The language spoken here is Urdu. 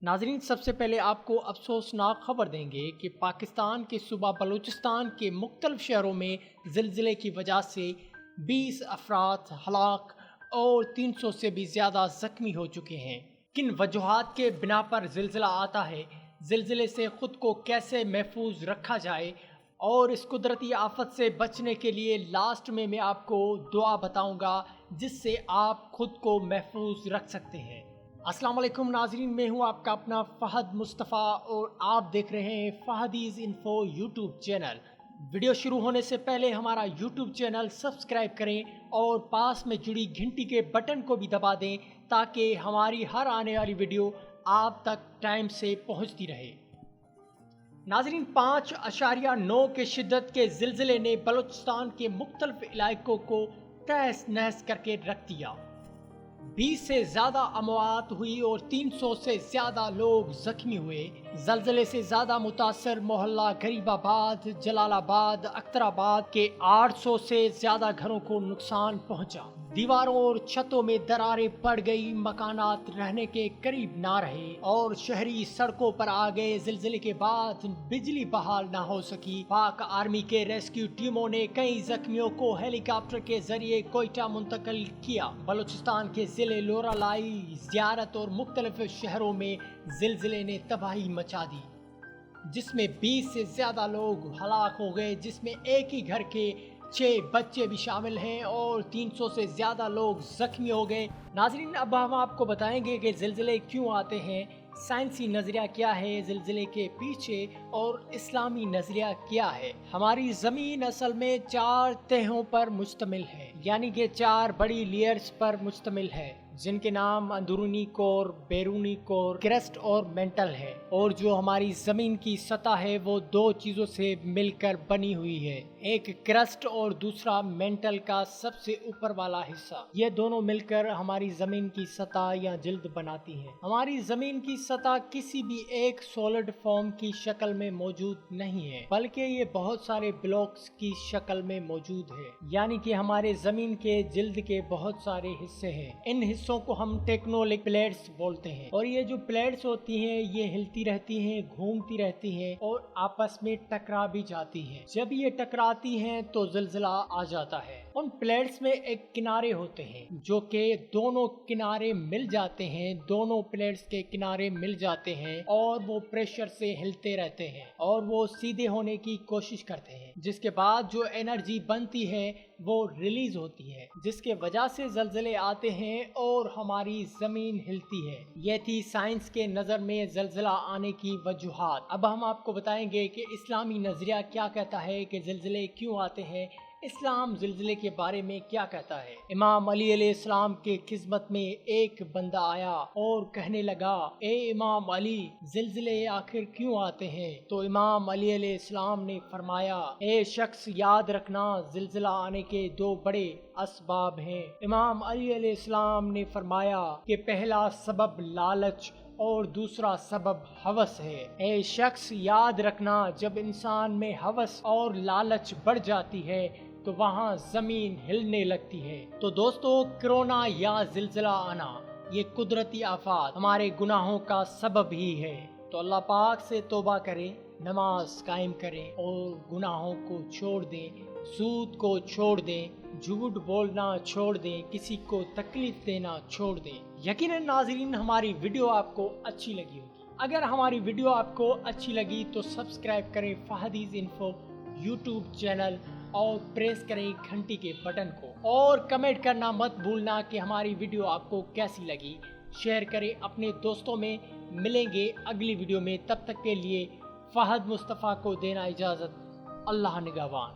ناظرین، سب سے پہلے آپ کو افسوسناک خبر دیں گے کہ پاکستان کے صوبہ بلوچستان کے مختلف شہروں میں زلزلے کی وجہ سے 20 افراد ہلاک اور 300 سے بھی زیادہ زخمی ہو چکے ہیں۔ کن وجوہات کے بنا پر زلزلہ آتا ہے، زلزلے سے خود کو کیسے محفوظ رکھا جائے اور اس قدرتی آفت سے بچنے کے لیے لاسٹ میں آپ کو دعا بتاؤں گا جس سے آپ خود کو محفوظ رکھ سکتے ہیں۔ السلام علیکم ناظرین، میں ہوں آپ کا اپنا فہد مصطفیٰ اور آپ دیکھ رہے ہیں فہدیز انفو یوٹیوب چینل۔ ویڈیو شروع ہونے سے پہلے ہمارا یوٹیوب چینل سبسکرائب کریں اور پاس میں جڑی گھنٹی کے بٹن کو بھی دبا دیں تاکہ ہماری ہر آنے والی ویڈیو آپ تک ٹائم سے پہنچتی رہے۔ ناظرین، 5.9 کے شدت کے زلزلے نے بلوچستان کے مختلف علاقوں کو تہس نہس کر کے رکھ دیا۔ 20 سے زیادہ اموات ہوئی اور 300 سے زیادہ لوگ زخمی ہوئے۔ زلزلے سے زیادہ متاثر محلہ غریب آباد، جلال آباد، اختر آباد کے 800 سے زیادہ گھروں کو نقصان پہنچا۔ دیواروں اور چھتوں میں دراریں پڑ گئی، مکانات رہنے کے قریب نہ رہے اور شہری سڑکوں پر آ گئے۔ زلزلے کے بعد بجلی بحال نہ ہو سکی۔ پاک آرمی کے ریسکیو ٹیموں نے کئی زخمیوں کو ہیلی کاپٹر کے ذریعے کوئٹہ منتقل کیا۔ بلوچستان کے ضلع لورالائی، زیارت اور مختلف شہروں میں زلزلے نے تباہی مچا دی، جس میں 20 سے زیادہ لوگ ہلاک ہو گئے، جس میں ایک ہی گھر کے 6 بچے بھی شامل ہیں اور 300 سے زیادہ لوگ زخمی ہو گئے۔ ناظرین، اب ہم آپ کو بتائیں گے کہ زلزلے کیوں آتے ہیں، سائنسی نظریہ کیا ہے زلزلے کے پیچھے اور اسلامی نظریہ کیا ہے۔ ہماری زمین اصل میں 4 تہوں پر مشتمل ہے، یعنی کہ 4 بڑی لیئرز پر مشتمل ہے، جن کے نام اندرونی کور، بیرونی کور، کرسٹ اور مینٹل ہے۔ اور جو ہماری زمین کی سطح ہے وہ 2 چیزوں سے مل کر بنی ہوئی ہے، ایک کرسٹ اور دوسرا مینٹل کا سب سے اوپر والا حصہ۔ یہ دونوں مل کر ہماری زمین کی سطح یا جلد بناتی ہیں۔ ہماری زمین کی سطح کسی بھی ایک سولڈ فارم کی شکل میں موجود نہیں ہے، بلکہ یہ بہت سارے بلاکس کی شکل میں موجود ہے، یعنی کہ ہمارے زمین کے جلد کے بہت سارے حصے ہیں۔ ان حصوں کو ہم ٹیکٹونک پلیٹس بولتے ہیں، اور یہ جو پلیٹس ہوتی ہیں یہ ہلتی رہتی ہیں، گھومتی رہتی ہیں اور آپس میں ٹکرا بھی جاتی ہیں۔ جب یہ ٹکراتی ہیں تو زلزلہ آ جاتا ہے۔ ان پلیٹس میں ایک کنارے ہوتے ہیں جو کہ دونوں کنارے مل جاتے ہیں، دونوں پلیٹس کے کنارے مل جاتے ہیں اور وہ پریشر سے ہلتے رہتے ہیں اور وہ سیدھے ہونے کی کوشش کرتے ہیں، جس کے بعد جو انرجی بنتی ہے وہ ریلیز ہوتی ہے، جس کے وجہ سے زلزلے آتے ہیں اور ہماری زمین ہلتی ہے۔ یہ تھی سائنس کے نظر میں زلزلہ آنے کی وجوہات۔ اب ہم آپ کو بتائیں گے کہ اسلامی نظریہ کیا کہتا ہے کہ زلزلے کیوں آتے ہیں، اسلام زلزلے کے بارے میں کیا کہتا ہے۔ امام علی علیہ السلام کے خدمت میں ایک بندہ آیا اور کہنے لگا، اے امام علی، زلزلے آخر کیوں آتے ہیں؟ تو امام علی علیہ السلام نے فرمایا، اے شخص، یاد رکھنا زلزلہ آنے کے 2 بڑے اسباب ہیں۔ امام علی علیہ السلام نے فرمایا کہ پہلا سبب لالچ اور دوسرا سبب ہوس ہے۔ اے شخص، یاد رکھنا جب انسان میں ہوس اور لالچ بڑھ جاتی ہے تو وہاں زمین ہلنے لگتی ہے۔ تو دوستو، کرونا یا زلزلہ آنا یہ قدرتی آفات ہمارے گناہوں کا سبب ہی ہے۔ تو اللہ پاک سے توبہ کریں، نماز قائم کریں اور گناہوں کو چھوڑ دیں، سود کو چھوڑ دیں، جھوٹ بولنا چھوڑ دیں، کسی کو تکلیف دینا چھوڑ دیں۔ یقیناً ناظرین، ہماری ویڈیو آپ کو اچھی لگی ہوگی۔ اگر ہماری ویڈیو آپ کو اچھی لگی تو سبسکرائب کریں فہدیز انفو یوٹیوب چینل اور پریس کریں گھنٹی کے بٹن کو، اور کمنٹ کرنا مت بھولنا کہ ہماری ویڈیو آپ کو کیسی لگی۔ شیئر کریں اپنے دوستوں میں۔ ملیں گے اگلی ویڈیو میں، تب تک کے لیے فہد مصطفیٰ کو دینا اجازت۔ اللہ نگہبان۔